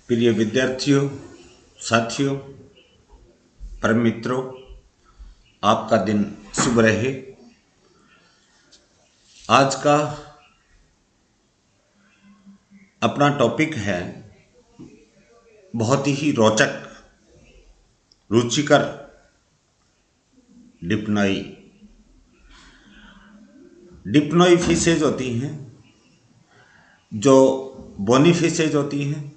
प्रिय विद्यार्थियों, साथियों, परम मित्रों, आपका दिन शुभ रहे। आज का अपना टॉपिक है बहुत ही रोचक, रुचिकर डिप्नोई। डिप्नोई फिशेज होती हैं जो बोनी फिशेज होती हैं,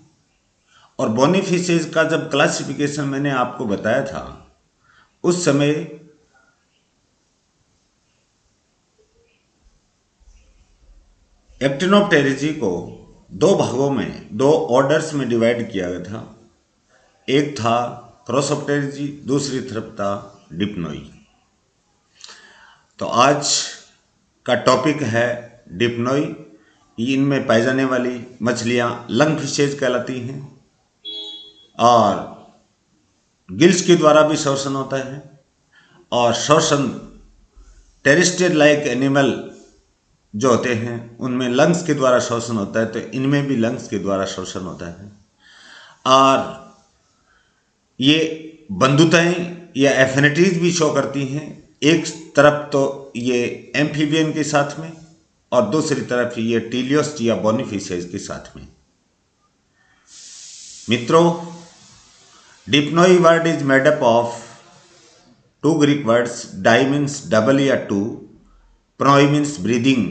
और बोनी फिशेज का जब क्लासिफिकेशन मैंने आपको बताया था उस समय एक्टिनोप्टेरिजी को दो भागों में, दो ऑर्डर्स में डिवाइड किया गया था। एक था प्रोसोप्टेरिजी, दूसरी तरफ था डिप्नोई। तो आज का टॉपिक है डिप्नोई। इनमें पाई जाने वाली मछलियां लंग फिशेज कहलाती हैं और गिल्स के द्वारा भी श्वसन होता है, और श्वसन टेरेस्ट्रियल लाइक एनिमल जो होते हैं उनमें लंग्स के द्वारा श्वसन होता है, तो इनमें भी लंग्स के द्वारा श्वसन होता है। और ये बंधुताएं या एफिनिटीज भी शो करती हैं। एक तरफ तो ये एम्फीबियन के साथ में और दूसरी तरफ ये टीलियोस्ट या बोनीफिशेज के साथ में। मित्रों, Dipnoi word is made up of two Greek words. Di means double या टू, प्नोई मीन्स ब्रीदिंग,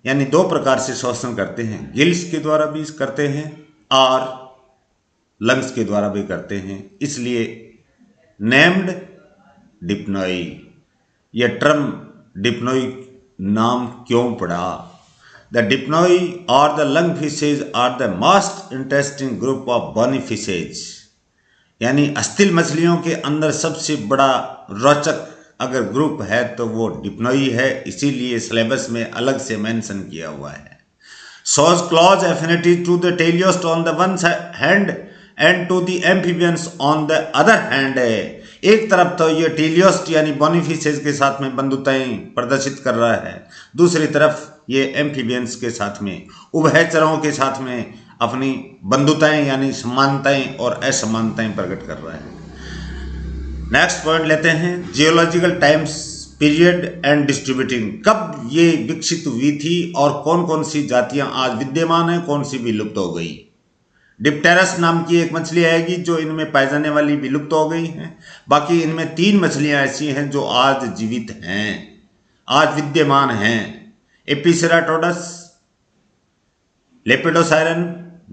यानी दो प्रकार से श्वसन करते हैं। गिल्स के द्वारा भी करते हैं और लंग्स के द्वारा भी करते हैं, इसलिए नेम्ड डिप्नोई। यह टर्म डिप्नोई नाम क्यों पड़ा? द डिप्नोई और the lung fishes are the most interesting group of bony fishes, यानी अस्थिल मछलियों के अंदर सबसे बड़ा रोचक अगर ग्रुप है तो वो डिप्नोई है, इसीलिए सिलेबस में अलग से मेंशन किया हुआ है। shows close affinity to the teleost on the one hand and to the amphibians on the other hand है। एक तरफ तो ये टेलियोस्ट यानी बोनीफिशेज के साथ में बंधुताएं प्रदर्शित कर रहा है, दूसरी तरफ ये एम्फीबियंस के साथ में, उभयचरों के साथ में अपनी बंधुताएं यानी समानताएं और असमानताएं प्रकट कर रहा है। नेक्स्ट पॉइंट लेते हैं, geological times period and distributing. कब ये विकसित हुई थी और कौन कौन सी जातियां आज विद्यमान हैं, कौन सी विलुप्त हो गई। डिप्टेरस नाम की एक मछली आएगी जो इनमें पाई जाने वाली विलुप्त हो गई हैं। बाकी इनमें तीन मछलियां ऐसी हैं जो आज जीवित हैं, आज विद्यमान हैं। एपिसेराटोडस, लेपिडोसायरन,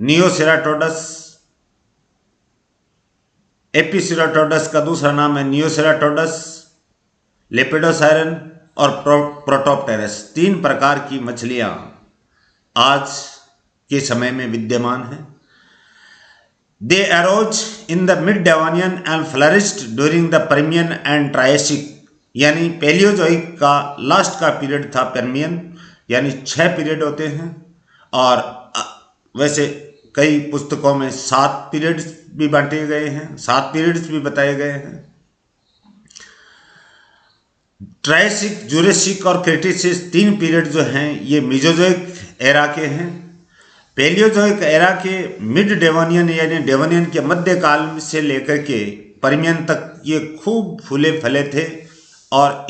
नियोसेराटोडस। एपिसेराटोडस का दूसरा नाम है नियोसेराटोडस, लेपिडोसायरन और प्रोटोप्टेरस। तीन प्रकार की मछलियां आज के समय में विद्यमान हैं। They arose in the mid Devonian and flourished during the Permian and Triassic, यानी पैलियोजोइक का लास्ट का पीरियड था पर्मियन, यानी 6 पीरियड होते हैं, और वैसे कई पुस्तकों में 7 पीरियड्स भी बांटे गए हैं, 7 पीरियड्स भी बताए गए हैं। ट्रायसिक, जुरेसिक और क्रेटेशियस 3 पीरियड जो हैं ये मेसोजोइक एरा के हैं। पैलियोजोइक एरा के मिड डेवोनियन यानी डेवोनियन के मध्यकाल से लेकर के पर्मियन तक ये खूब फूले फले थे, और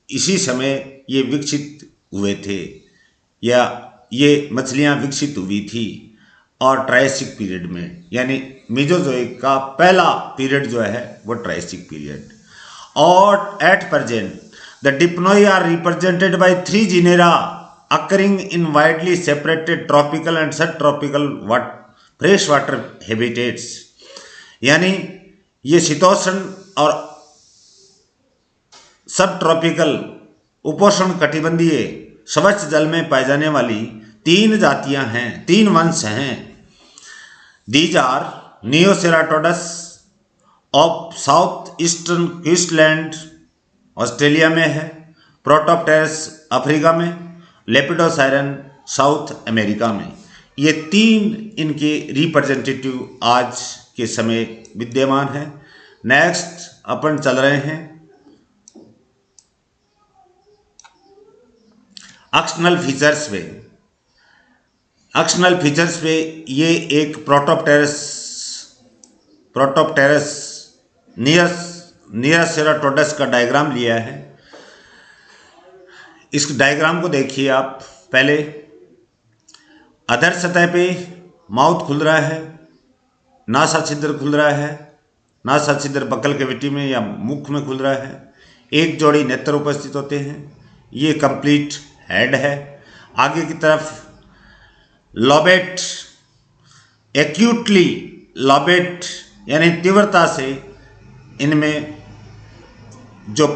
इसी समय ये विकसित हुए थे या ये मछलियां विकसित हुई थी। और ट्रायसिक पीरियड में यानी मेसोजोइक का पहला पीरियड जो है वो ट्रायसिक पीरियड। और at present, the dipnoi are represented by 3 genera occurring in widely separated tropical and subtropical freshwater habitats, यानी ये शीतोष्ण और सब ट्रॉपिकल उपोष्ण कटिबंधीय स्वच्छ जल में पाई जाने वाली 3 जातियां हैं, 3 वंश हैं। These are Neoceratodus of south eastern Queensland Australia में है, प्रोटोप्टेरस अफ्रीका में, लेपिडोसायरन साउथ अमेरिका में। ये 3 इनके रिप्रेजेंटेटिव आज के समय विद्यमान हैं। नेक्स्ट अपन चल रहे हैं एक्सटर्नल फीचर्स में। एक्सटर्नल फीचर्स पे ये एक प्रोटोप्टेरस नियरसेराटोडस का डायग्राम लिया है। इस डायग्राम को देखिए आप। पहले अधर सतह पे माउथ खुल रहा है, नासा छिद्र खुल रहा है, नासा छिद्र बकल कैविटी में या मुख में खुल रहा है, एक जोड़ी नेत्र उपस्थित होते हैं, ये कंप्लीट हेड है। आगे की तरफ लॉबेट, एक्यूटली लॉबेट यानी तीव्रता से इनमें जो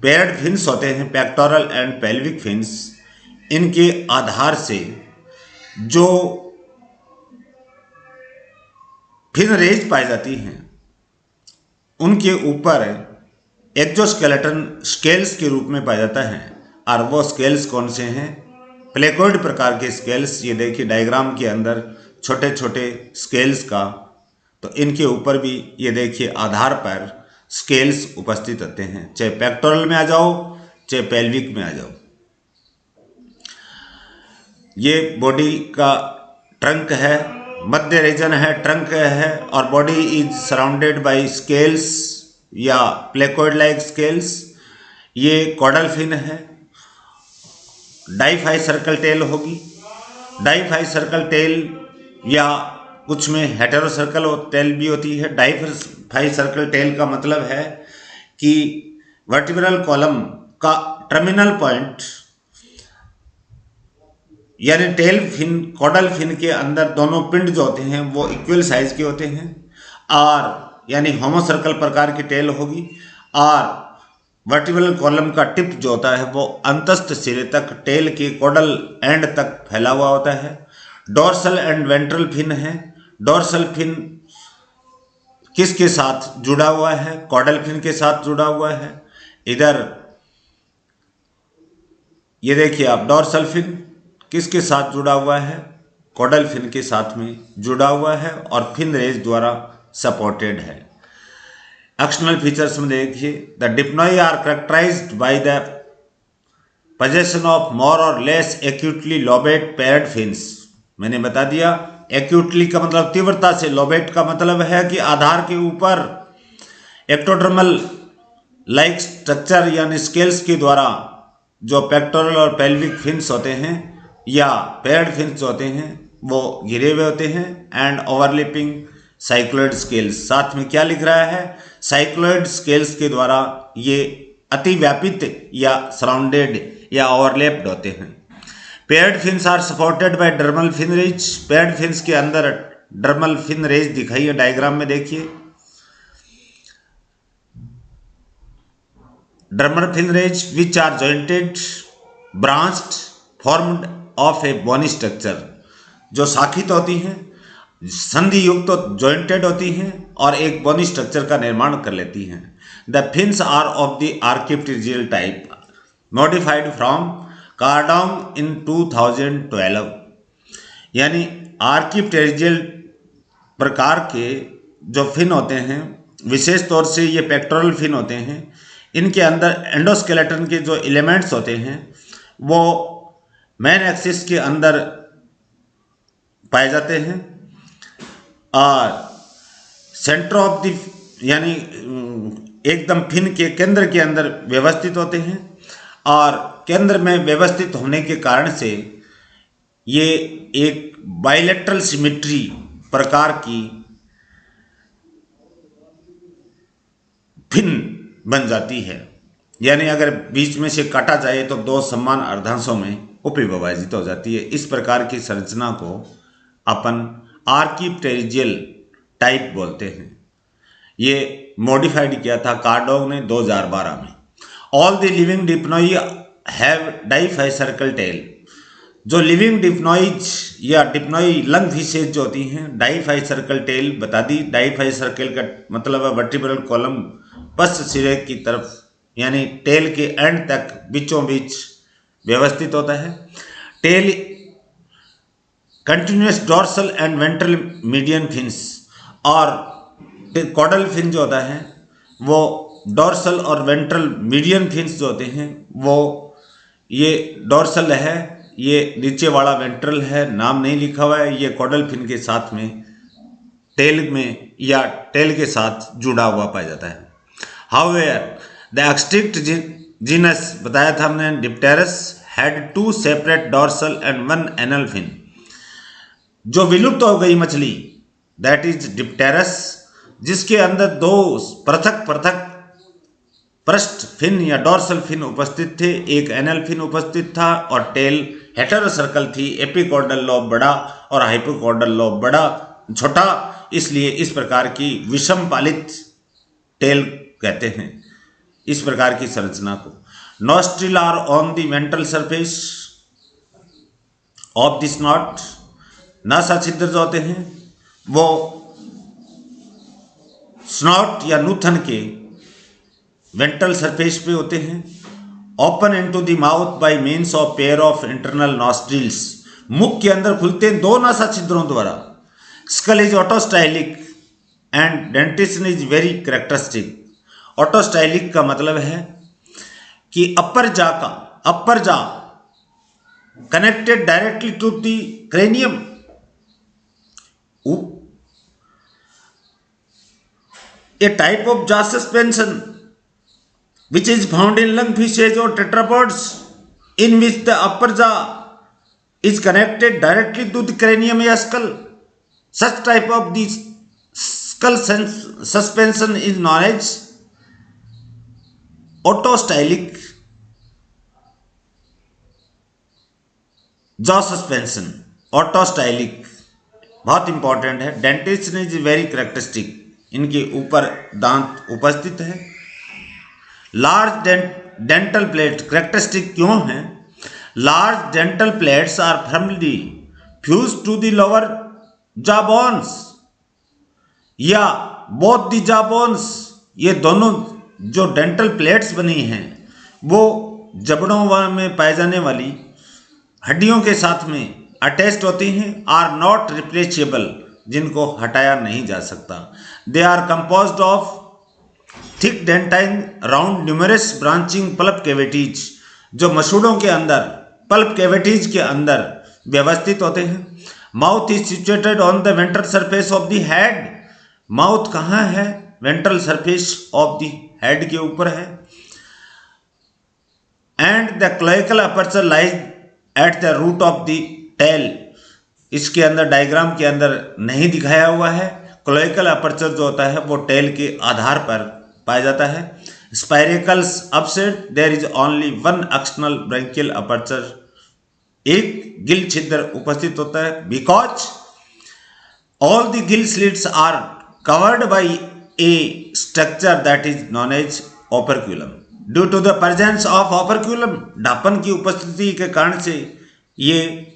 पेयर्ड फिन्स होते हैं, पेक्टोरल एंड पेल्विक फिन्स, इनके आधार से जो फिन रेज पाई जाती हैं उनके ऊपर एक्जोस्केलेटन स्केल्स के रूप में पाया जाता है। और वो स्केल्स कौन से हैं? प्लेकोइड प्रकार के स्केल्स। ये देखिए डायग्राम के अंदर छोटे छोटे स्केल्स का, तो इनके ऊपर भी ये देखिए आधार पर स्केल्स उपस्थित होते हैं, चाहे पेक्टोरल में आ जाओ चाहे पेल्विक में आ जाओ। ये बॉडी का ट्रंक है, मध्य रीजन है, ट्रंक है, और body is surrounded by scales या प्लेकोइड लाइक स्केल्स। ये कॉडल फिन है, डाइफाई सर्कल टेल होगी। डाइफाई सर्कल टेल या कुछ में हेटेरो सर्कल टेल भी होती है। डाइफाई सर्कल टेल का मतलब है कि वर्टिब्रल कॉलम का टर्मिनल पॉइंट यानी टेल फिन कॉडल फिन के अंदर दोनों पिंड जो होते हैं वो इक्वल साइज के होते हैं, और यानी होमो सर्कल प्रकार की टेल होगी। और वर्टिब्रल कॉलम का टिप जो होता है वो अंतस्थ सिरे तक टेल के कॉडल एंड तक फैला हुआ होता है। डोर्सल एंड वेंट्रल फिन है। डोर्सल फिन किसके साथ जुड़ा हुआ है? कॉडल फिन के साथ जुड़ा हुआ है। इधर ये देखिए आप, डोर्सल फिन किसके साथ जुड़ा हुआ है? कॉडल फिन के साथ में जुड़ा हुआ है और फिन रेज द्वारा सपोर्टेड है। एक्सटर्नल फीचर्स में देखिए, the Dipnoi are characterised by the possession of more or less acutely lobate paired fins. मैंने बता दिया, एक्यूटली का मतलब तीव्रता से, लोबेट का मतलब है कि आधार के ऊपर एक्टोडर्मल लाइक स्ट्रक्चर यानी स्केल्स के द्वारा जो पेक्टोरल और पेल्विक फिन्स होते हैं या पेयर्ड फिन्स होते हैं वो घिरे हुए होते हैं। एंड ओवरलैपिंग साइक्लोइड स्केल्स, साथ में क्या लिख रहा है? साइक्लोइड स्केल्स के द्वारा ये अतिव्यापित या सराउंडेड या ओवरलैप्ड होते हैं। Paired fins are supported by dermal fin rays. Paired fins के अंदर डर्मल फिन रेज दिखाई है डायग्राम में, देखिए dermal fin rays which are jointed branched formed of a bony structure, जो शाखित होती हैं, संधि युक्त तो जॉइंटेड होती हैं और एक बोनी स्ट्रक्चर का निर्माण कर लेती हैं। The fins are of the archipterygial type modified from Kardong in 2012। यानी आर्किप्टेरिजियल प्रकार के जो फिन होते हैं, विशेष तौर से ये पेक्टोरल फिन होते हैं, इनके अंदर एंडोस्केलेटन के जो एलिमेंट्स होते हैं वो मेन एक्सिस के अंदर पाए जाते हैं और सेंटर ऑफ द यानी एकदम फिन के केंद्र के अंदर व्यवस्थित होते हैं। और केंद्र में व्यवस्थित होने के कारण से ये एक बाइलेटरल सिमेट्री प्रकार की फिन बन जाती है। यानी अगर बीच में से काटा जाए तो दो समान अर्धांशों में उपविभाजित हो जाती है। इस प्रकार की संरचना को अपन आर्किप्टेरिजियल टाइप बोलते हैं। ये मॉडिफाइड किया था कार्डोग ने 2012 में। All the living Dipnoi have diphycercal tail. जो लिविंग डिप्नोइज या डिप्नोई लंग फिशेज जो होती हैं, डाइफाई सर्कल टेल बता दी। डाइफाई सर्कल का मतलब है वर्टिब्रल कॉलम पश्च सिरे की तरफ यानी टेल के एंड तक बीचों बीच व्यवस्थित होता है। Tail continuous dorsal and ventral median fins, और कॉडल फिन जो होता है वो डोर्सल और वेंट्रल मीडियन फिन्स जो होते हैं वो ये डोर्सल है, ये नीचे वाला वेंट्रल है, नाम नहीं लिखा हुआ है, ये कॉडल फिन के साथ में टेल में या टेल के साथ जुड़ा हुआ पाया जाता है। हाउएवर द एक्सटिंक्ट जीनस बताया था हमने Dipterus had 2 separate dorsal and 1 anal fin. जो विलुप्त हो गई मछली दैट इज डिप्टेरस, जिसके अंदर 2 पृथक पृथक पृष्ठ फिन या डॉर्सल फिन उपस्थित थे, एक एनल फिन उपस्थित था और टेल हेटेरोसर्कल थी। एपिकॉर्डल लॉब बड़ा और हाइपोकॉर्डल लॉब बड़ा छोटा, इसलिए इस प्रकार की विषम पालित टेल कहते हैं इस प्रकार की संरचना को। Nostril are on the ventral surface of the snout. नासा छिद्र जो होते हैं वो स्नॉट या नूथन के वेंट्रल सरफेस पे होते हैं। Open into the mouth by means of pair of internal nostrils. मुख के अंदर खुलते हैं 2 नासा छिद्रों द्वारा। Skull is autostylic and dentition is very characteristic. Autostylic का मतलब है कि upper jaw connected directly to the cranium. A type of jaw suspension which is found in lungfishes or tetrapods in which the upper jaw is connected directly to the cranium or skull. Such type of the skull suspension is known as autostylic jaw suspension. Autostylic बहुत important है। Dentition is very characteristic, इनके ऊपर दांत उपस्थित है। Large dental plate characteristic क्यों है? Large dental plates are firmly fuse to the lower jaw bones या बोथ द जॉ बोन्स। ये दोनों जो डेंटल प्लेट्स बनी हैं वो जबड़ों में पाए जाने वाली हड्डियों के साथ में अटैच्ड होती हैं। आर नॉट रिप्लेसेबल, जिनको हटाया नहीं जा सकता। They are composed of thick dentine round numerous branching pulp cavities, जो मसूड़ों के अंदर पल्प कैविटीज के अंदर व्यवस्थित होते हैं। Mouth is situated on the ventral surface of the head. Mouth कहाँ है? Ventral surface of the head के ऊपर है। And the cloacal aperture lies at the root of the tail. इसके अंदर डायग्राम के अंदर नहीं दिखाया हुआ है। क्लोइकल अपर्चर जो होता है वो टेल के आधार पर पाया जाता है। Spiracles absent there is only 1 external branchial aperture. एक गिल छिद्र उपस्थित होता है। Because all the gill slits are covered by a structure that is known as operculum. Due to the presence of operculum, ढापन की उपस्थिति के कारण से ये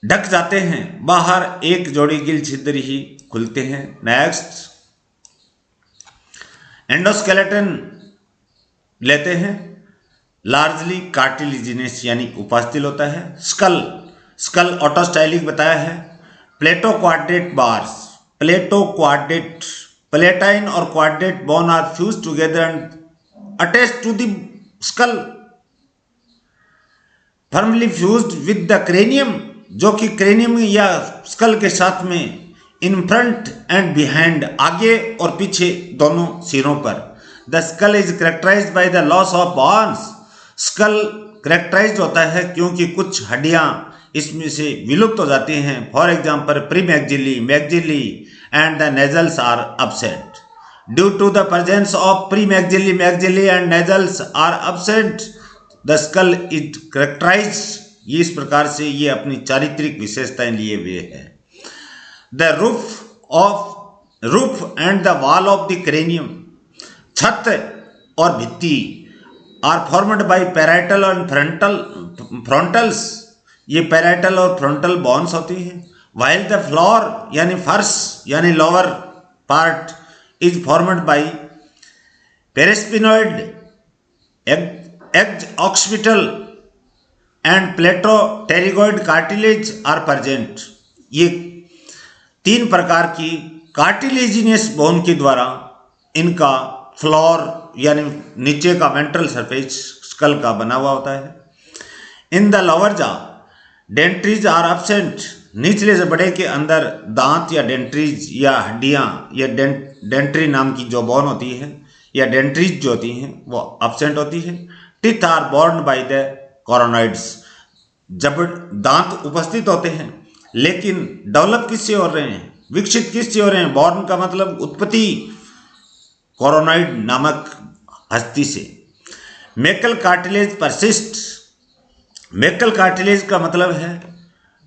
ढक जाते हैं। बाहर एक जोड़ी गिल छिद्र ही खुलते हैं। नेक्स्ट एंडोस्केलेटन लेते हैं। लार्जली कार्टिलिजिनस यानी उपास्थल होता है। स्कल ऑटोस्टाइलिक बताया है। प्लेटो क्वाड्रेट बार्स, प्लेटाइन और quadrate bone are fuse together and attached to the skull, firmly fused with the cranium, जो कि क्रेनियम या स्कल के साथ में इन फ्रंट एंड बिहाइंड, आगे और पीछे दोनों सिरों पर। The skull is characterised by the loss of bones. Skull characterised होता है क्योंकि कुछ हड्डियां इसमें से विलुप्त हो जाती हैं। For example premaxillae, maxillae and the nasals are absent. Due to the presence of premaxillae, maxillae and nasals are absent, the skull is characterised. ये इस प्रकार से ये अपनी चारित्रिक विशेषताएं लिए हुए है। The roof and the wall of the cranium, छत और भित्ति are formed by parietal and frontals. ये पैराइटल और फ्रंटल बोन्स होती हैं। वाइल द फ्लोर यानी फर्श यानी lower part is formed by parasphenoid, exoccipital and palatopterygoid cartilage are present. ये 3 प्रकार की कार्टिलेजिनियस बोन के द्वारा इनका फ्लोर यानी नीचे का वेंट्रल सरफेस स्कल का बना हुआ होता है। In the lower jaw dentaries are absent, निचले जबड़े के अंदर दांत या डेंट्रीज या हड्डियां या डेंट्री नाम की जो बोन होती है या डेंट्रीज जो होती हैं वो एब्सेंट होती है। Teeth are borne by the coronoids, जब दांत उपस्थित होते हैं लेकिन डेवलप किससे हो रहे हैं, विकसित किससे हो रहे हैं, बोर्न का मतलब उत्पत्ति कोरोनॉइड नामक हस्ती से। मेकल कार्टिलेज परसिस्ट, मेकल कार्टिलेज का मतलब है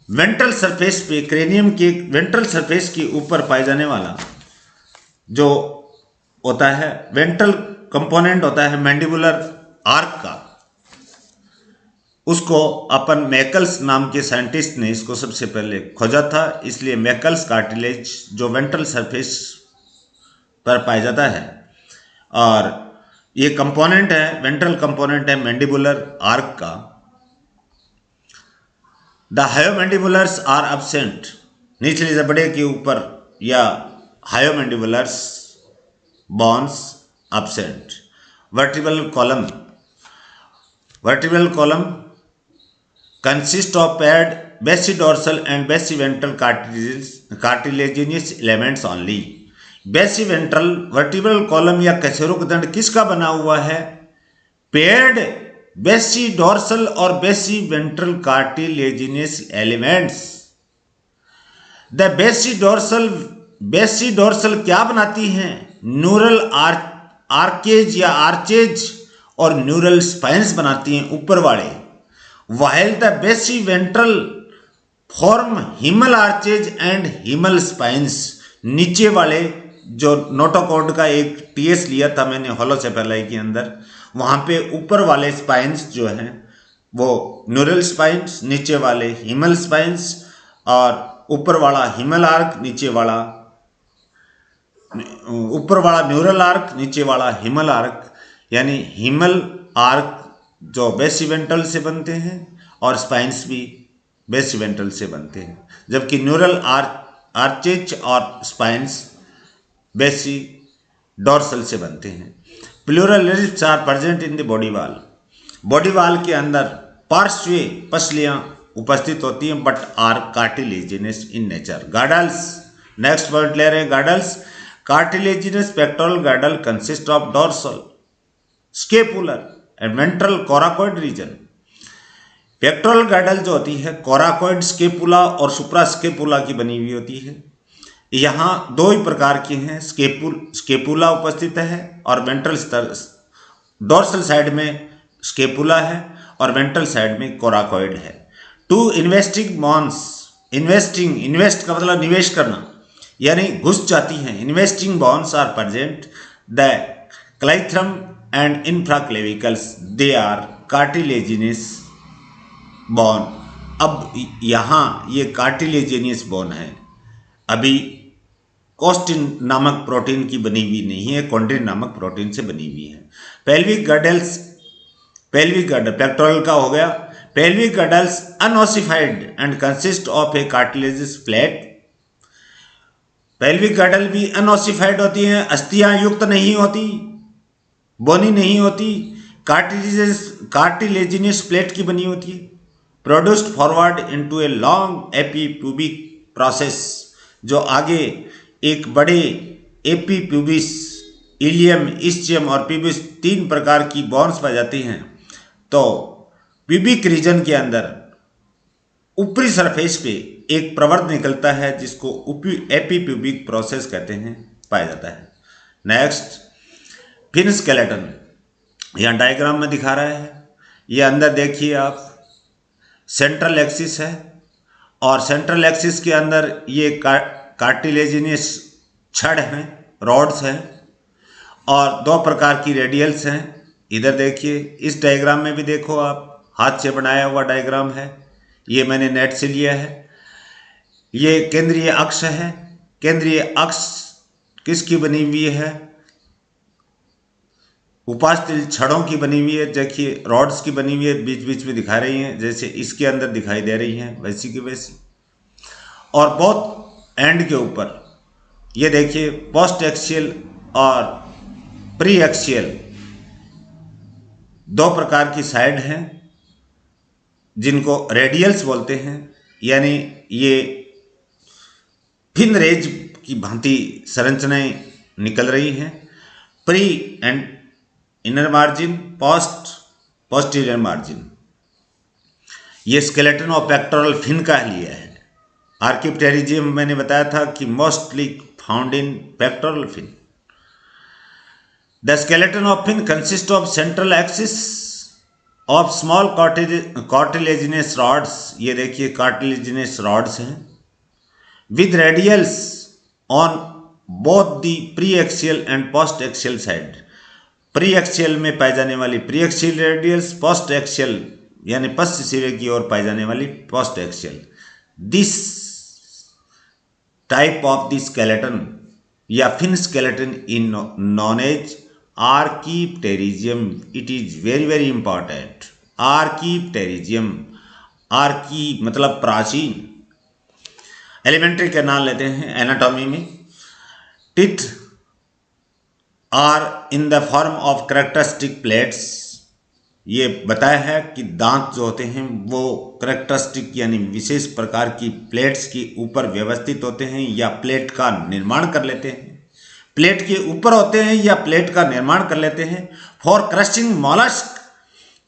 वेंट्रल सरफेस पे, क्रेनियम के वेंट्रल सरफेस के ऊपर पाए जाने वाला जो होता है वेंट्रल कंपोनेंट होता है मैंडिबुलर आर्क का, उसको अपन मैकल्स नाम के साइंटिस्ट ने इसको सबसे पहले खोजा था, इसलिए मैकल्स कार्टिलेज जो वेंट्रल सरफेस पर पाया जाता है और ये कंपोनेंट है, वेंट्रल कंपोनेंट है मैंडिबुलर आर्क का। द हायोमैंडिबुलर्स आर एब्सेंट, निचले जबड़े के ऊपर या hyomandibulars bones absent. Vertebral column, vertebral column consist of paired basidorsal and basiventral cartilaginous elements only. Basiventral vertebral column या कशेरुक दंड किसका बना हुआ है, पेड बेसिडोर्सल और बेसिवेंट्रल कार्टिलेजिनियस एलिमेंट्स। द बेसिडोर्सल क्या बनाती हैं, न्यूरल आर्केज या आर्चेज और न्यूरल स्पाइन्स बनाती हैं ऊपर वाले, while the basiventral form Himal arches and Himal spines, नीचे वाले जो नोटोकॉर्ड का एक टीएस लिया था मैंने होलोसेफेलाई के अंदर, वहाँ पे ऊपर वाले स्पाइन्स जो हैं वो न्यूरल स्पाइन्स, नीचे वाले हिमल स्पाइन्स और ऊपर वाला हिमल आर्क, नीचे वाला ऊपर वाला न्यूरल आर्क, नीचे वाला हिमल आर्क, यानी हिमल आर्क जो बेसिवेंट्रल से बनते हैं और स्पाइन्स भी बेसिवेंट्रल से बनते हैं, जबकि न्यूरल आर्चेज और स्पाइन्स बेसिडोर्सल से बनते हैं। Pleural ribs are present in the body wall, body wall के अंदर पार्श्वीय पसलियां उपस्थित होती हैं but are cartilaginous in nature. Girdles, next point ले रहे हैं girdles. Cartilaginous pectoral girdle consist of dorsal, scapular and ventral coracoid region. Pectoral girdle जो होती है कोराकोइड, स्केपुला और सुप्रास्केपुला की बनी हुई होती है। यहाँ दो ही प्रकार की हैं, स्केपुला उपस्थित है और वेंट्रल डोर्सल साइड में स्केपुला है और वेंट्रल साइड में कोराकोइड है। टू इन्वेस्टिंग बॉन्स, इन्वेस्ट का मतलब निवेश करना यानी घुस जाती हैं। Investing bones are present the cleithrum and infraclaviculars, they are cartilaginous bone. अब यहाँ ये कार्टिलेजिनियस बोन है, अभी कोस्टिन नामक प्रोटीन की बनी हुई नहीं है, कॉन्ड्रिन नामक प्रोटीन से बनी हुई है। Pelvic girdles, pelvic girdle pectoral का हो गया। Pelvic girdles unossified and consist of a cartilaginous plate. Pelvic girdle भी अनओसिफाइड होती हैं, अस्थियां युक्त नहीं होती, बोनी नहीं होती, कार्टिलेजिनियस प्लेट की बनी होती है। Produced forward into a long epipubic process, जो आगे एक बड़े एपीप्यूबिस, इलियम, इस्चियम और प्यूबिस तीन प्रकार की बोन्स पाई जाती हैं। तो प्यूबिक रीजन के अंदर ऊपरी सरफेस पे एक प्रवर्त निकलता है जिसको एपीप्यूबिक प्रोसेस कहते हैं, पाया जाता है। नेक्स्ट फिन स्केलेटन, यहाँ डायग्राम में दिखा रहा है। ये अंदर देखिए आप, सेंट्रल एक्सिस है और सेंट्रल एक्सिस के अंदर ये कार्टिलेजिनियस छड़ हैं, रॉड्स हैं और दो प्रकार की रेडियल्स हैं। इधर देखिए, इस डायग्राम में भी देखो आप, हाथ से बनाया हुआ डायग्राम है, ये मैंने नेट से लिया है। ये केंद्रीय अक्ष है, केंद्रीय अक्ष किसकी बनी हुई है, उपास्थल छड़ों की बनी हुई है। देखिए रॉड्स की बनी हुई है, बीच बीच में दिखा रही हैं, जैसे इसके अंदर दिखाई दे रही हैं वैसी की वैसी। और बहुत एंड के ऊपर ये देखिए पोस्ट एक्सियल और प्री एक्सियल दो प्रकार की साइड हैं। जिनको रेडियल्स बोलते हैं, यानी ये फिन रेज की भांति संरचनाएं निकल रही हैं। Pre and inner margin, posterior margin, ये स्केलेटन ऑफ पेक्टोरल फिन का लिया है। आर्किप्टेरिजियम मैंने बताया था कि mostly found in pectoral fin. The skeleton of fin consist of central axis of small cartilaginous rods, ये देखिए कार्टिलेजिनस रॉड्स हैं, with radials on both the pre axial and post axial side. Pre axial में पाई जाने वाली pre axial radials, post axial यानी पश्च सिरे की ओर पाई जाने वाली post axial. This type of the skeleton या fin skeleton in known as archipterygium. It is very very important. Archipterygium, archi मतलब प्राचीन। एलिमेंट्री का नाम लेते हैं एनाटॉमी में। Teeth are in the form of characteristic plates. ये बताया है कि दांत जो होते हैं वो कैरेक्टरिस्टिक यानी विशेष प्रकार की प्लेट्स के ऊपर व्यवस्थित होते हैं या प्लेट का निर्माण कर लेते हैं। प्लेट के ऊपर होते हैं या प्लेट का निर्माण कर लेते हैं फॉर क्रशिंग मॉलस्क,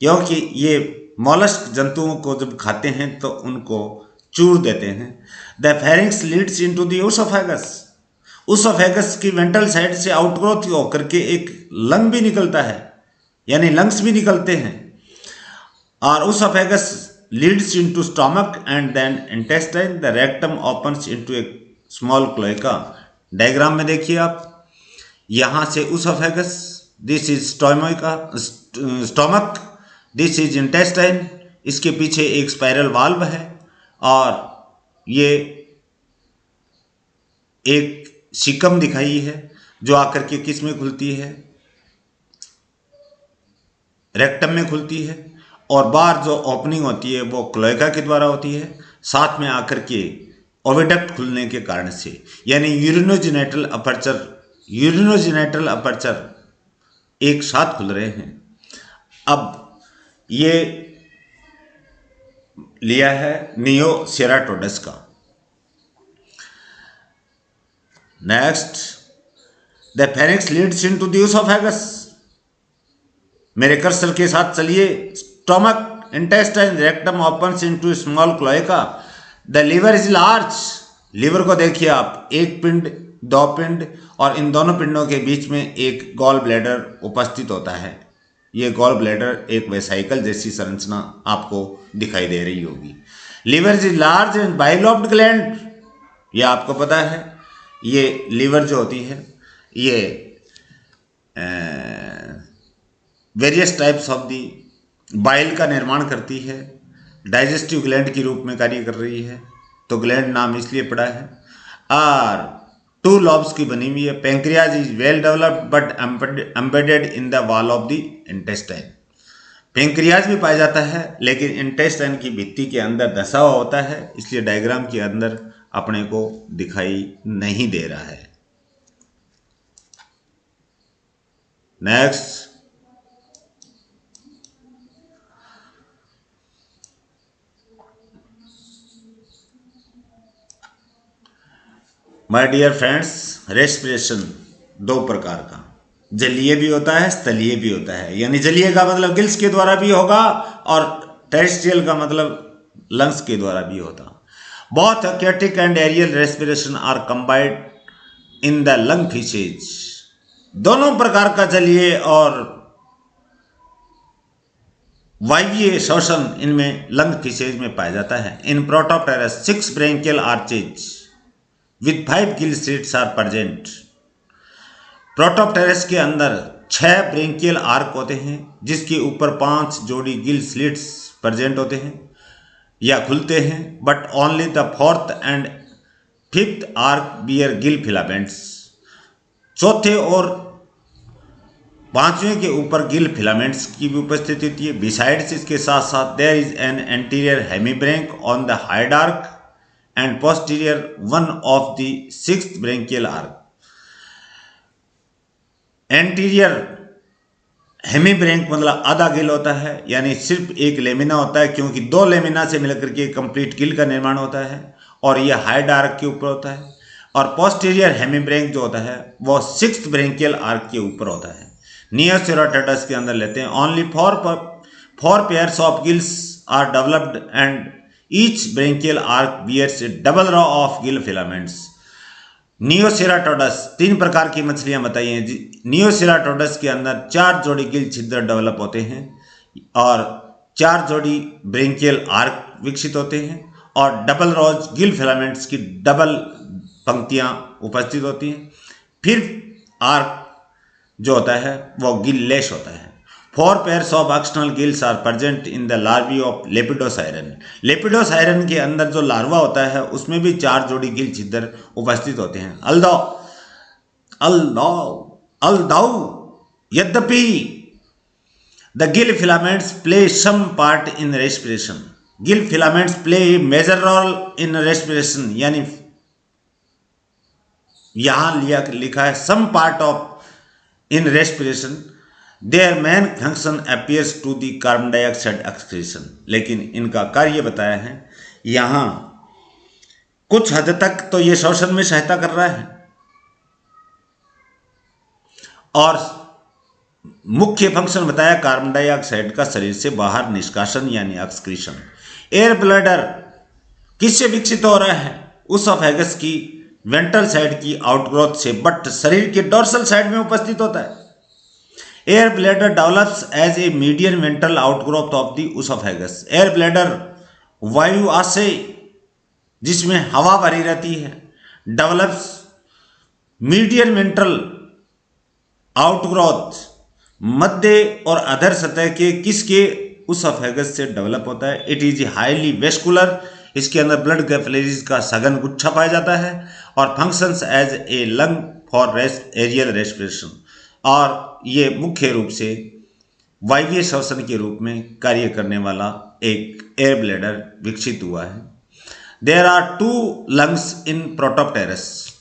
क्योंकि ये मॉलस्क जंतुओं को जब खाते हैं तो उनको चूर देते हैं। The pharynx Leeds into the oesophagus. Oesophagus की वेंट्रल साइड से आउटग्रोथ होकर के एक लंग भी निकलता है, यानी लंग्स भी निकलते हैं। और oesophagus leads into stomach and then intestine. The rectum opens into a small cloaca. Diagram में देखिए आप, यहाँ से oesophagus, this is stomach, this is intestine, इसके पीछे एक स्पाइरल वाल्व है और ये एक सिकम दिखाई है जो आकर के किस में खुलती है, रेक्टम में खुलती है। और बाहर जो ओपनिंग होती है वो क्लोएका के द्वारा होती है, साथ में आकर के ओविडक्ट खुलने के कारण से, यानी यूरिनोजेनिटल अपर्चर एक साथ खुल रहे हैं। अब ये लिया है नियोसेराटोडस का। Next, the pharynx Leeds into the oesophagus. मेरे कर्सर के साथ चलिए। Stomach, intestine, rectum opens into small cloaca. The liver is large. Liver को देखिए आप, एक पिंड, दो पिंड, और इन दोनों पिंडों के बीच में एक गॉल ब्लैडर उपस्थित होता है। ये गॉल ब्लैडर एक वेसाइकल जैसी संरचना आपको दिखाई दे रही होगी। Liver is large and bilobed gland, ये आपको पता है। ये लिवर जो होती है ये various types of the bile का निर्माण करती है, डाइजेस्टिव ग्लैंड के रूप में कार्य कर रही है, तो ग्लैंड नाम इसलिए पड़ा है। और 2 लॉब्स की बनी हुई है। Pancreas is well developed but embedded in the wall of the intestine. Pancreas भी पाया जाता है लेकिन इंटेस्टाइन की भित्ति के अंदर धसा हुआ होता है, इसलिए डायग्राम के अंदर अपने को दिखाई नहीं दे रहा है। Next, my dear friends, respiration 2 प्रकार का, जलीय भी होता है, स्थलीय भी होता है। यानी जलीय का मतलब गिल्स के द्वारा भी होगा और टेरेस्ट्रियल का मतलब लंग्स के द्वारा भी होता। Both aquatic and aerial respiration are combined in the lung fishes. दोनों प्रकार का जलीय और वायवीय श्वसन इनमें लंग फिशेज में पाया जाता है। In Protopterus 6 branchial arches with 5 gill slits are present। Protopterus के अंदर 6 ब्रेंकियल आर्क होते हैं जिसके ऊपर 5 जोड़ी गिल स्लिट्स प्रेजेंट होते हैं या खुलते हैं, but only the 4th and 5th arch bear gill filaments. चौथे और 5वें के ऊपर गिल फिलामेंट्स की भी उपस्थिति होती है। बिसाइड्स इसके साथ साथ there is an anterior hemibranch on the hyoid arch and posterior one of the 6th branchial arc। Anterior hemibranch मतलब आधा गिल होता है, यानी सिर्फ एक लेमिना होता है, क्योंकि दो लेमिना से मिलकर के कंप्लीट गिल का निर्माण होता है और यह हाइड आर्क के ऊपर होता है। और पोस्टीरियर हेमीब्रैंक जो होता है वो सिक्स्थ ब्रेंकियल आर्क के ऊपर होता है। नियोसेराटोडस के अंदर लेते हैं only four pairs of gills are developed and each branchial arch bears a double row of gill filaments. Neoceratodus 3 प्रकार की मछलियां बताई हैं। नियोसेराटोडस के अंदर 4 जोड़ी गिल छिद्र डेवलप होते हैं और 4 जोड़ी ब्रेंकियल आर्क विकसित होते हैं और डबल रोज गिल फिलामेंट्स की डबल पंक्तियां उपस्थित होती हैं। फिर आर्क जो होता है वो गिल लेस होता है। 4 pairs of external gills are present in the larvae of Lepidosiren. Lepidosiren के अंदर जो लार्वा होता है उसमें भी 4 जोड़ी गिल छिद्र उपस्थित होते हैं। अल्दाउ यद्यपि the gill filaments play some part in respiration. Gill filaments play major role in respiration, यानी यहां लिखा है some part of in respiration, their main function appears to the carbon dioxide excretion. लेकिन इनका कार्य बताया है यहां कुछ हद तक तो ये श्वसन में सहायता कर रहा है और मुख्य फंक्शन बताया कार्बन डाइऑक्साइड का शरीर से बाहर निष्कासन यानी एक्सक्रीशन। एयर ब्लैडर किससे विकसित हो रहा है? उसोफेगस की वेंट्रल साइड की आउटग्रोथ से, बट शरीर के डोर्सल साइड में उपस्थित होता है। Air bladder develops as a median ventral outgrowth of the oesophagus. Air bladder वायु आशय जिसमें हवा भरी रहती है डेवलप्स मीडियन वेंट्रल आउटग्रोथ मध्य और अधर सतह के किसके उसोफेगस से डेवलप होता है। इट इज हाईली वेस्कुलर, इसके अंदर ब्लड कैपिलरीज का सघन गुच्छा पाया जाता है और functions as a lung for aerial respiration, और ये मुख्य रूप से वायवीय श्वसन के रूप में कार्य करने वाला एक एयर ब्लैडर विकसित हुआ है। There are 2 lungs in Protopterus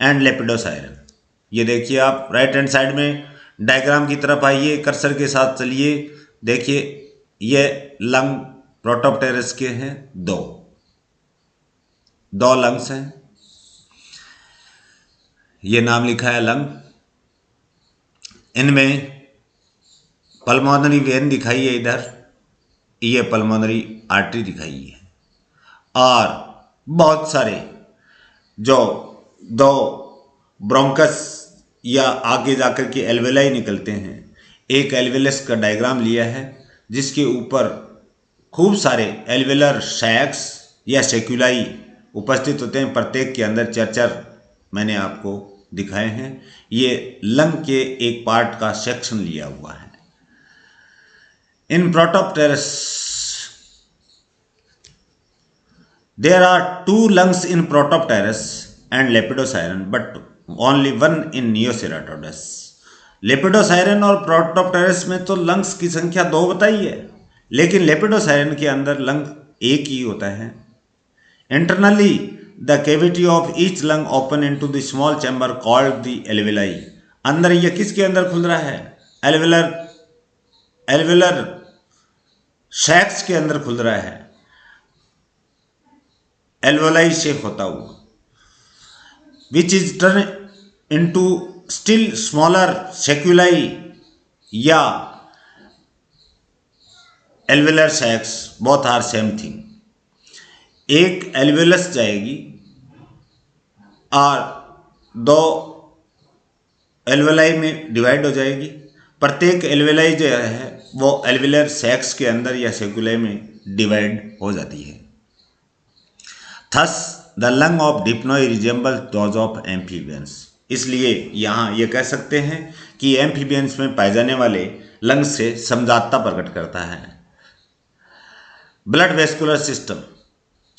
and Lepidosiren. ये देखिए आप राइट हैंड साइड में डायग्राम की तरफ आइए, कर्सर के साथ चलिए, देखिए ये लंग प्रोटोप्टेरस के हैं, दो लंग्स हैं, ये नाम लिखा है लंग। इनमें पल्मोनरी वेन दिखाई है, इधर ये पल्मोनरी आर्टरी दिखाई है और बहुत सारे जो 2 ब्रोंकस या आगे जाकर के एल्वेलाई निकलते हैं। एक एल्वेलस का डायग्राम लिया है जिसके ऊपर खूब सारे एल्वेलर सैक्स या सेक्युलाई उपस्थित होते हैं, प्रत्येक के अंदर 4 मैंने आपको दिखाए हैं। ये लंग के एक पार्ट का सेक्शन लिया हुआ है। In Protopterus there are 2 lungs in Protopterus and Lepidosiren, but only 1 in Neoceratodus. लेपिडोसायरन और प्रोटोप्टेरस में तो लंग्स की संख्या 2 बताई है, लेकिन लेपिडोसायरन के अंदर लंग एक ही होता है। Internally the cavity of each lung open into the small chamber called the alveoli. अंदर ये किसके अंदर खुल रहा है? एल्वेलर सैक्स के अंदर खुल रहा है, एल्वेलाई से होता हुआ, which is turn into still smaller sacculi या alveolar sacs, both are same thing. एक एल्वेलस जाएगी और 2 एल्वेलाई में डिवाइड हो जाएगी। प्रत्येक एल्वेलाई जो है वो एल्वेलर सैक्स के अंदर या सेक्युलाई में डिवाइड हो जाती है। Thus the lung of Dipnoi resembles those of amphibians. इसलिए यहाँ ये कह सकते हैं कि एम्फीबियंस में पाए जाने वाले लंग से समझाता प्रकट करता है। Blood vascular system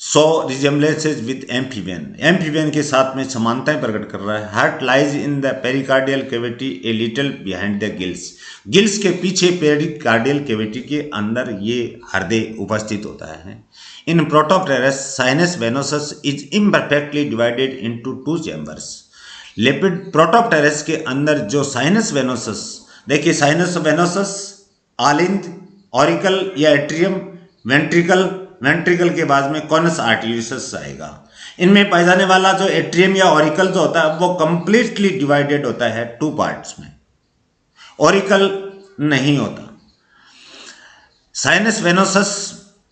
so resemblances with amphibian, amphibian के साथ में समानताएं प्रकट कर रहा है। Heart lies in the pericardial cavity a little behind the gills. Gills के पीछे पेरिकार्डियल कैविटी के अंदर ये हृदय उपस्थित होता है। In Protopterus sinus venosus is imperfectly divided into 2 chambers. Lipid Protopterus के अंदर जो साइनस वेनोसस देखिए साइनस वेनोसस, आलिंद, ऑरिकल या एट्रियम, वेंट्रिकल, वेंट्रिकल के बाद में कॉनस आर्टेरियोसस आएगा। इनमें पाया जाने वाला जो एट्रियम या ऑरिकल जो होता है वो कंप्लीटली डिवाइडेड होता है 2 पार्ट्स में, ऑरिकल नहीं होता। साइनस वेनोसस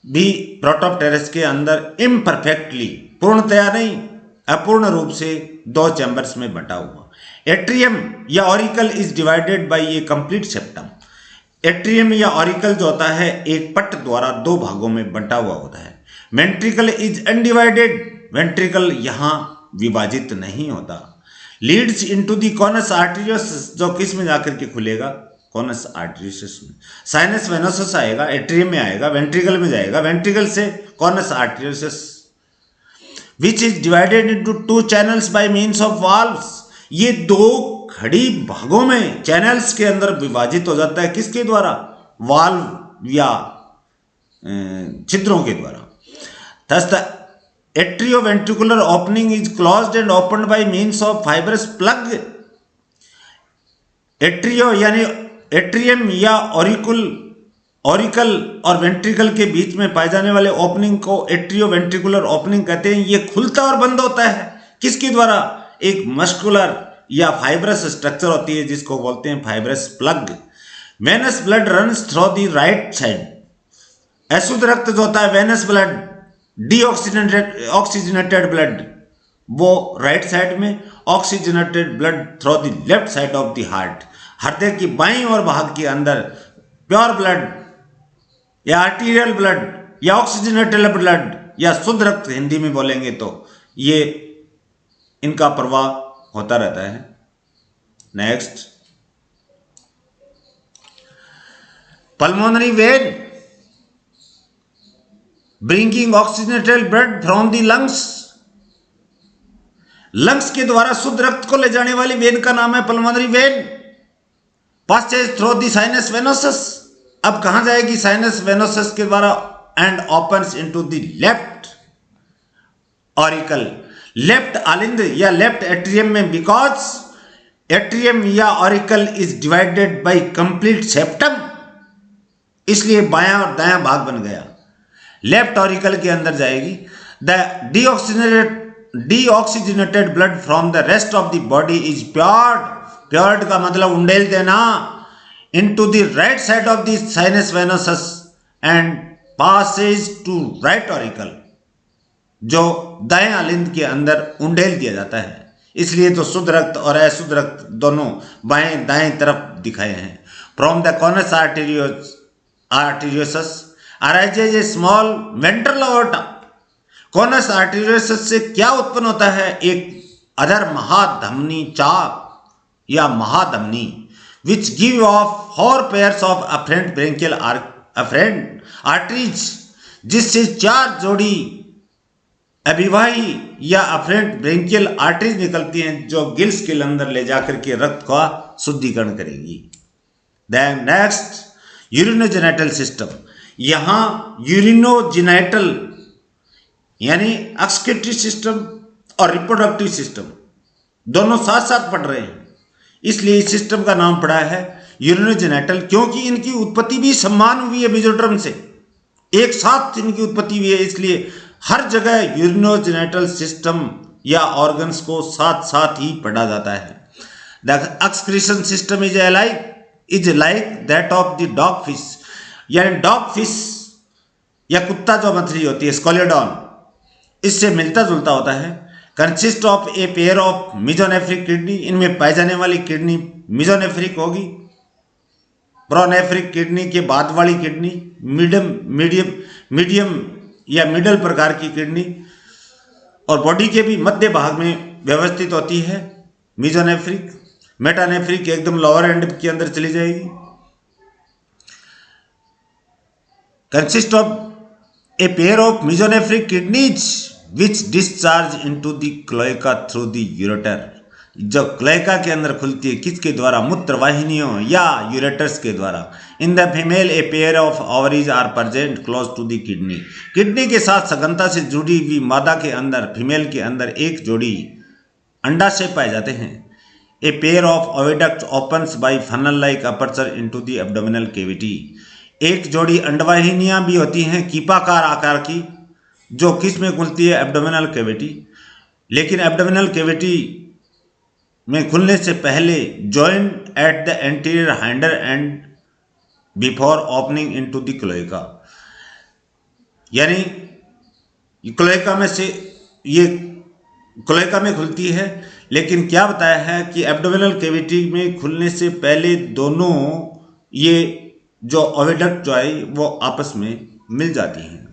भी प्रोटोप्टेरस के अंदर इम्परफेक्टली, पूर्णतया नहीं, अपूर्ण रूप से 2 चैम्बर्स में बटा हुआ। एट्रियम या auricle is divided by a complete septum. Atrium या ऑरिकल जो होता है एक पट्ट द्वारा 2 भागों में बंटा हुआ होता है। वेंट्रिकल इज अनडिवाइडेड, वेंट्रिकल यहां विभाजित नहीं होता। Leeds into the conus arteriosus, जो किस में जाकर के खुलेगा, कॉनस आर्टेरियोसस में। साइनस वेनोसस आएगा, एट्रियम में आएगा, वेंट्रिकल में जाएगा, वेंट्रिकल से conus arteriosus, which is divided into 2 channels bye means of valves. ये 2 खड़ी भागों में, चैनल्स के अंदर विभाजित हो जाता है, किसके द्वारा, वाल्व या छिद्रों के द्वारा। Thus the atrioventricular opening is closed end opened bye means of fibrous plug. Atrio यानी एट्रियम या ऑरिकल और वेंट्रिकल के बीच में पाए जाने वाले ओपनिंग को एट्रियोवेंट्रिकुलर ओपनिंग कहते हैं। ये खुलता और बंद होता है किसके द्वारा, एक मस्कुलर या फाइब्रस स्ट्रक्चर होती है जिसको बोलते हैं fibrous plug. Venous blood runs through the right side. अशुद्ध रक्त जो होता है वेनस ब्लड, ऑक्सीजनेटेड ब्लड, वो राइट साइड में, oxygenated blood through the left side of the heart. हृदय की बाईं ओर भाग के अंदर प्योर ब्लड या आर्टीरियल ब्लड या ऑक्सीजनेटेड ब्लड या शुद्ध रक्त हिंदी में बोलेंगे तो ये इनका प्रवाह होता रहता है। Next, pulmonary vein bringing oxygenated blood from the lungs. Lungs के द्वारा शुद्ध रक्त को ले जाने वाली वेन का नाम है pulmonary vein. Passes through the sinus venosus. अब कहां जाएगी, साइनस वेनोसस के द्वारा, and opens into the left auricle, left आलिंद या लेफ्ट एट्रियम में, बिकॉज एट्रियम या auricle is divided by complete septum, इसलिए बायां और दायां भाग बन गया। लेफ्ट ऑरिकल के अंदर जाएगी। The deoxygenated blood from the rest of the body is poured. Poured का मतलब उंडेल देना, into the right side of the sinus venosus and passes to right auricle, जो दाएं आलिंद के अंदर उंडेल दिया जाता है। इसलिए तो शुद्ध रक्त और अशुद्ध रक्त दोनों बाएं दाएं तरफ दिखाए हैं। From the conus arteriosus arises a small ventral aorta. Conus arteriosus से क्या उत्पन्न होता है, एक अधर महाधमनी चाप या महाधमनी, which give off 4 pairs of afferent branchial arteries, जिससे 4 जोड़ी अभिवाही या अफरेंट ब्रेंकियल आर्टरीज निकलती हैं जो गिल्स के अंदर ले जाकर के रक्त का शुद्धिकरण करेगी। Then next, urinogenital system. यहां यूरिनोजेनिटल यानी एक्सक्रीटरी सिस्टम और रिप्रोडक्टिव सिस्टम दोनों साथ साथ पढ़ रहे हैं, इसलिए इस सिस्टम का नाम पड़ा है यूरिनोजेनिटल, क्योंकि इनकी उत्पत्ति भी समान हुई है मेसोडर्म से, एक साथ इनकी उत्पत्ति हुई है, इसलिए हर जगह यूरिनोजेनिटल सिस्टम या ऑर्गन्स को साथ साथ ही पढ़ा जाता है। The excretion system is like that of the dog fish, यानी डॉग फिश या कुत्ता जो मछली होती है स्कोलियोडॉन, इससे मिलता जुलता होता है। Consist of a pair of mesonephric kidney. इनमें पाई जाने वाली किडनी मिजोनेफ्रिक होगी। प्रोनेफ्रिक किडनी के बाद वाली किडनी मीडियम या मिडल प्रकार की किडनी, और बॉडी के भी मध्य भाग में व्यवस्थित होती है मिजोनेफ्रिक। मेटानेफ्रिक एकदम लोअर एंड के अंदर चली जाएगी। Consist of a pair of mesonephric kidneys which discharge into the cloaca through the ureter। जो क्लोएका के अंदर खुलती है किसके द्वारा, मूत्र वाहिनियों या यूरेटर्स के द्वारा। In the female a pair of ovaries are present close to the kidney. Kidney के साथ सघनता से जुड़ी हुई मादा के अंदर, फीमेल के अंदर एक जोड़ी अंडाशय पाए जाते हैं। A pair of oviduct opens by funnel like aperture into the abdominal cavity. एक जोड़ी अंडवाहिनियां भी होती हैं कीपाकार आकार की, जो किस में खुलती है? Abdominal cavity. लेकिन एब्डोमिनल कैविटी में खुलने से पहले joint at the anterior hinder end before opening into the cloaca. यानी क्लोएका में से ये क्लोएका में खुलती है, लेकिन क्या बताया है कि एब्डोमिनल कैविटी में खुलने से पहले दोनों ये जो ओविडक्ट जो है वो आपस में मिल जाती हैं।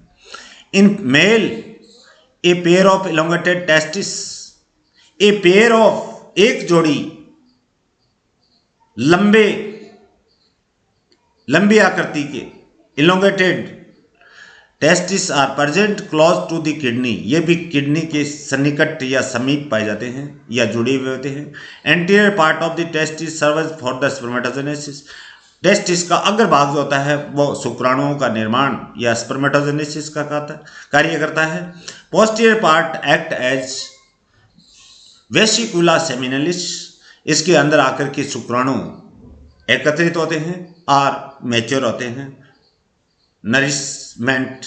In male a pair of elongated testis, a pair of एक जोड़ी लंबी आकृति के elongated testis are present close to the kidney. ये भी किडनी के सन्निकट या समीप पाए जाते हैं या जुड़े हुए होते हैं। Anterior part of the testis serves for the spermatogenesis. Testis का अग्र भाग जो होता है वो शुक्राणुओं का निर्माण या स्पर्मेटोजेनेसिस का कार्य करता है। Posterior part act as vesicula seminalis. इसके अंदर आकर के शुक्राणु एकत्रित होते हैं और मैच्योर होते हैं नरिशमेंट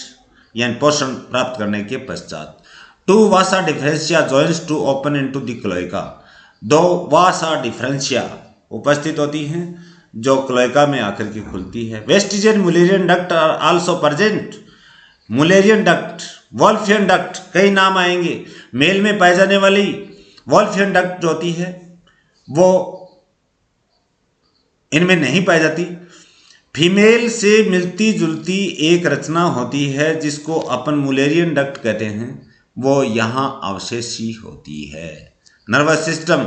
यानी पोषण प्राप्त करने के पश्चात। Two vasa differentia joins to open into the cloaca. दो वासा डिफरेंशिया उपस्थित होती हैं जो क्लोएका में आकर के खुलती है। Vestigial Mullerian duct are also present. Mullerian duct, Wolffian duct, कई नाम आएंगे। मेल में पाई जाने वाली वोल्फियन डक्ट जो होती है वो इनमें नहीं पाई जाती। फीमेल से मिलती जुलती एक रचना होती है जिसको अपन मुलेरियन डक्ट कहते हैं, वो यहाँ अवशेषी होती है। Nervous system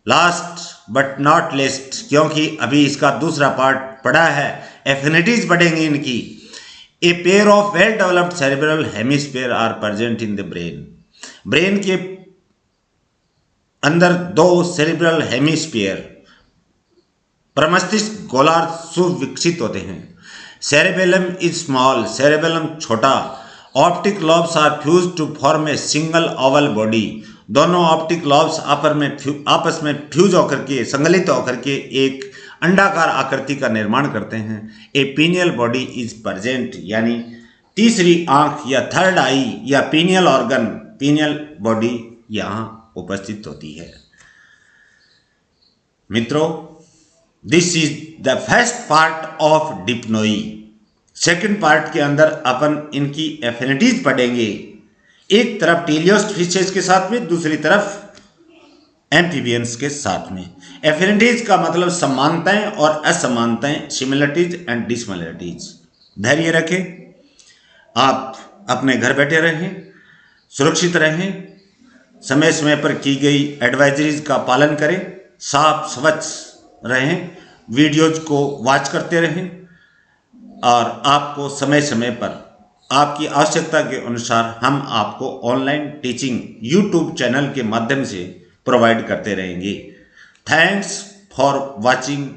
last but not list, क्योंकि अभी इसका दूसरा पार्ट पढ़ा है, एफिनिटीज पढ़ेंगे इनकी। A pair of well developed cerebral hemisphere are present in the brain. Brain के अंदर दो सेरेब्रल हेमिस्फीयर प्रमस्तिष्क गोलार्ध सुविकसित होते हैं। सेरेबेलम इज स्मॉल, सेरेबेलम छोटा। Optic lobes are fuse to form a single oval body. दोनों ऑप्टिक लॉब्स आपस में फ्यूज होकर के, संगलित होकर के एक अंडाकार आकृति का निर्माण करते हैं। ए पीनियल बॉडी इज प्रेजेंट, यानी तीसरी आंख या थर्ड आई या पीनियल ऑर्गन, पीनियल बॉडी यहाँ उपस्थित होती है। मित्रों, this is the first part of Dipnoi. Second part के अंदर अपन इनकी एफिनिटीज पढ़ेंगे, एक तरफ टेलियोस्ट फिशेस के साथ में, दूसरी तरफ एम्फीबियंस के साथ में। एफिनिटीज का मतलब समानताएं और असमानताएं, सिमिलरिटीज एंड डिसमिलरिटीज। धैर्य रखें, आप अपने घर बैठे रहें, सुरक्षित रहें, समय समय पर की गई एडवाइजरीज का पालन करें, साफ स्वच्छ रहें, वीडियोज को वॉच करते रहें और आपको समय समय पर आपकी आवश्यकता के अनुसार हम आपको ऑनलाइन टीचिंग यूट्यूब चैनल के माध्यम से प्रोवाइड करते रहेंगे। Thanks for watching.